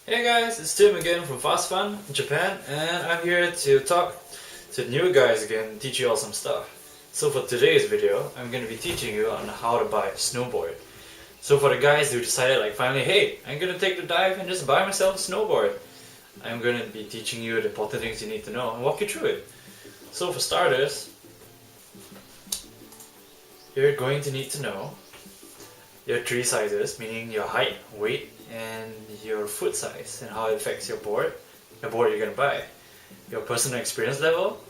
Hey guys, it's Tim again from Fast Fun, Japan, and I'm here to talk to new guys again, teach you all some stuff. So for today's video, I'm going to be teaching you on how to buy a snowboard. So for the guys who decided finally, hey, I'm going to take the dive and just buy myself a snowboard, I'm going to be teaching you the important things you need to know and walk you through it. So for starters, you're going to need to know your three sizes, meaning your height, weight, and your foot size and how it affects your board you're going to buy, your personal experience level,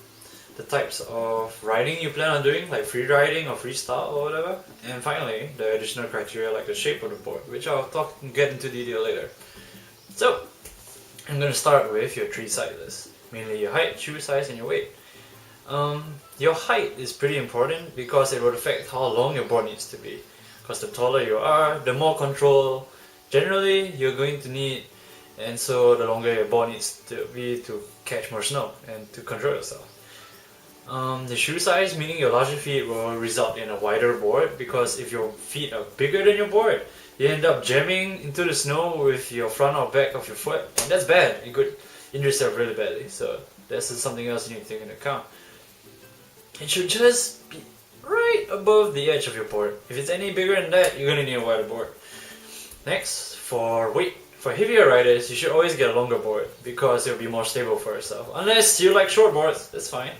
the types of riding you plan on doing, like free riding or freestyle or whatever, and finally the additional criteria like the shape of the board, which I'll get into detail later. So I'm going to start with your three sizes, mainly your height, shoe size, and your weight. Your height is pretty important because it will affect how long your board needs to be, because the taller you are, the more control generally you're going to need, and so the longer your board needs to be to catch more snow and to control yourself. The shoe size, meaning your larger feet, will result in a wider board, because if your feet are bigger than your board, you end up jamming into the snow with your front or back of your foot, and that's bad. You could injure yourself really badly, so that's something else you need to take into account. It should just be right above the edge of your board. If it's any bigger than that, you're going to need a wider board. Next, for weight. For heavier riders, you should always get a longer board because it'll be more stable for yourself. Unless you like short boards, that's fine.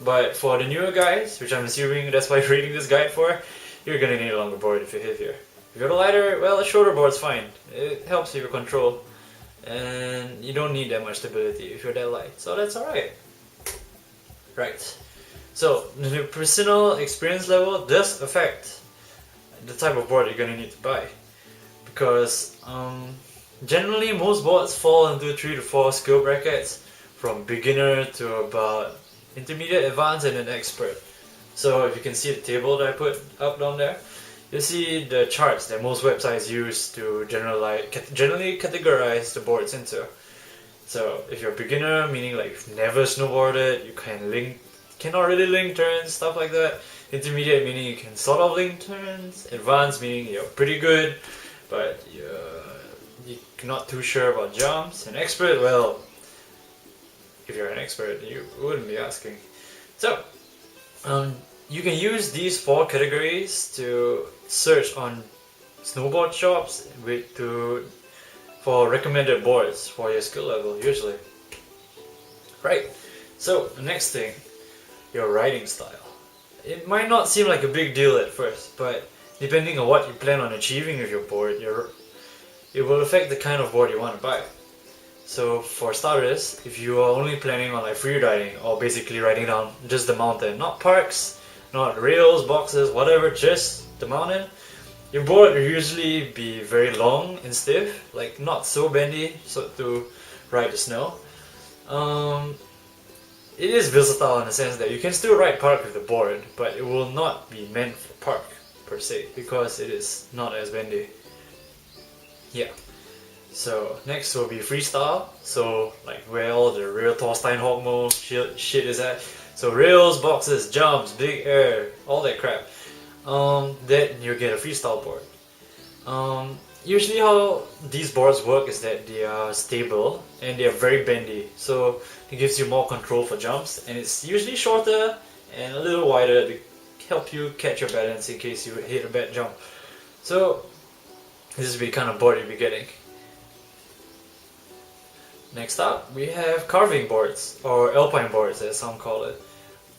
But for the newer guys, which I'm assuming that's why you're reading this guide for, you're going to need a longer board if you're heavier. If you're lighter, well, a shorter board's fine. It helps with your control, and you don't need that much stability if you're that light, so that's alright. Right. So, the personal experience level does affect the type of board you're going to need to buy. Because generally most boards fall into 3 to 4 skill brackets, from beginner to about intermediate, advanced, and an expert. So if you can see the table that I put up down there, you'll see the charts that most websites use to generally categorize the boards into. So if you're a beginner, meaning you've never snowboarded, you cannot really link turns, stuff like that. Intermediate, meaning you can sort of link turns. Advanced, meaning you're pretty good, but you're not too sure about jumps. And expert, well, if you're an expert, you wouldn't be asking. So, you can use these 4 categories to search on snowboard shops for recommended boards for your skill level, usually. Right, so the next thing, your riding style. It might not seem like a big deal at first, but depending on what you plan on achieving with your board, it will affect the kind of board you want to buy. So for starters, if you are only planning on free riding, or basically riding down just the mountain, not parks, not rails, boxes, whatever, just the mountain, your board will usually be very long and stiff, not so bendy to ride the snow. It is versatile in the sense that you can still ride park with the board, but it will not be meant for park per se, because it is not as bendy. Yeah. So next will be freestyle. So where all the real Thorstein Hogmo shit is at. So rails, boxes, jumps, big air, all that crap. Then you get a freestyle board. Usually how these boards work is that they are stable and they are very bendy. So it gives you more control for jumps, and it's usually shorter and a little wider to help you catch your balance in case you hit a bad jump. So this is the kind of board you'll be getting. Next up, we have carving boards, or alpine boards as some call it.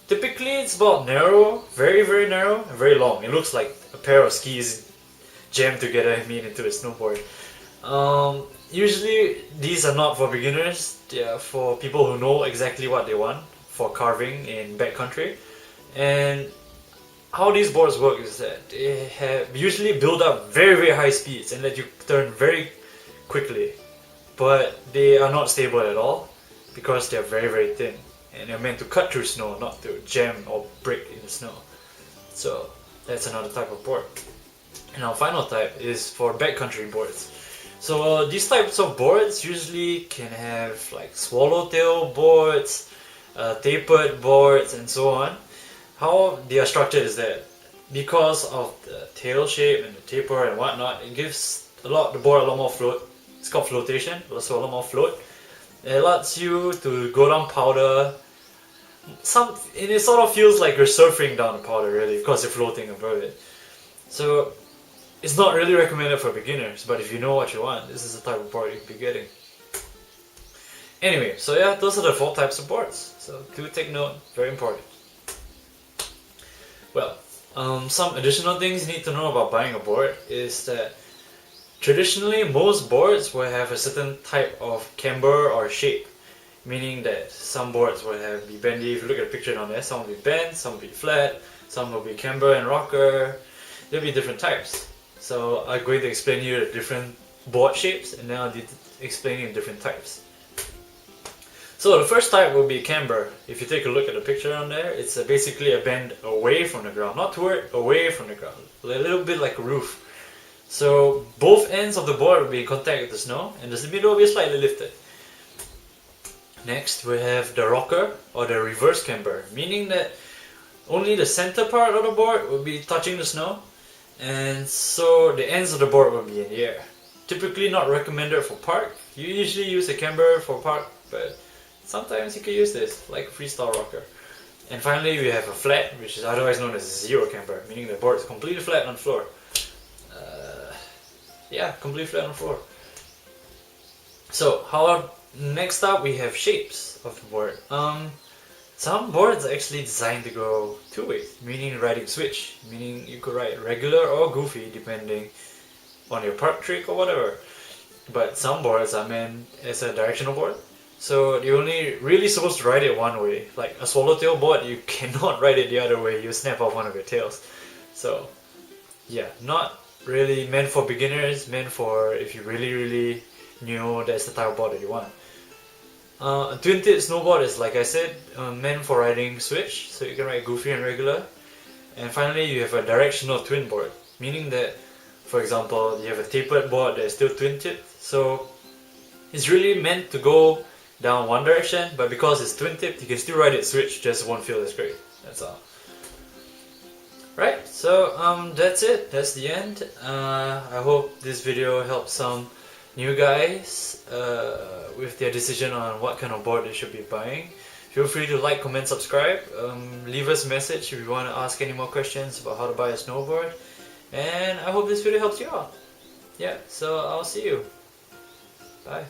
Typically it's about narrow, very very narrow, and very long. It looks like a pair of skis jammed together and made into a snowboard. Usually these are not for beginners, they are for people who know exactly what they want for carving in backcountry. And how these boards work is that they usually build up very very high speeds and let you turn very quickly, but they are not stable at all because they are very very thin, and they're meant to cut through snow, not to jam or break in the snow. So that's another type of board. And our final type is for backcountry boards. So these types of boards usually can have swallowtail boards, tapered boards, and so on. How they are structured is that because of the tail shape and the taper and whatnot, it gives the board a lot more float, It's called flotation, so a lot more float. It allows you to go down powder. It sort of feels like you're surfing down the powder really, because you're floating above it. So it's not really recommended for beginners, but if you know what you want, this is the type of board you'd be getting. Anyway, so yeah, those are the 4 types of boards. So do take note, very important. Well, some additional things you need to know about buying a board is that traditionally most boards will have a certain type of camber or shape, meaning that some boards will be bendy. If you look at the picture down there, some will be bent, some will be flat, some will be camber and rocker. There'll be different types. So I'm going to explain you the different board shapes, and then I'll explain you different types. So the first type will be camber. If you take a look at the picture on there, it's basically a bend away from the ground, not toward, away from the ground, a little bit like a roof. So both ends of the board will be in contact with the snow, and the middle will be slightly lifted. Next we have the rocker or the reverse camber, meaning that only the center part of the board will be touching the snow, and so the ends of the board will be in the air. Typically not recommended for park. You usually use a camber for park, but sometimes you can use this, like a freestyle rocker. And finally we have a flat, which is otherwise known as zero camber, meaning the board is completely flat on the floor. Yeah, completely flat on the floor. So next up we have shapes of the board. Some boards are actually designed to go 2 ways, meaning riding switch, meaning you could ride regular or goofy depending on your park trick or whatever. But some boards are meant as a directional board, so you're only really supposed to ride it one way. Like a swallowtail board, you cannot ride it the other way, you snap off one of your tails. So yeah, not really meant for beginners, meant for if you really knew that's the type of board that you want. A twin-tip snowboard is, like I said, meant for riding switch, so you can ride goofy and regular. And finally you have a directional twin board, meaning that, for example, you have a tapered board that is still twin-tipped, so it's really meant to go down one direction, but because it's twin-tipped you can still ride it switch, just won't feel as great, that's all. Right, so that's it, that's the end. I hope this video helps some new guys with their decision on what kind of board they should be buying. Feel free to like, comment, subscribe. Leave us a message if you want to ask any more questions about how to buy a snowboard. And I hope this video helps you out. Yeah, so I'll see you. Bye.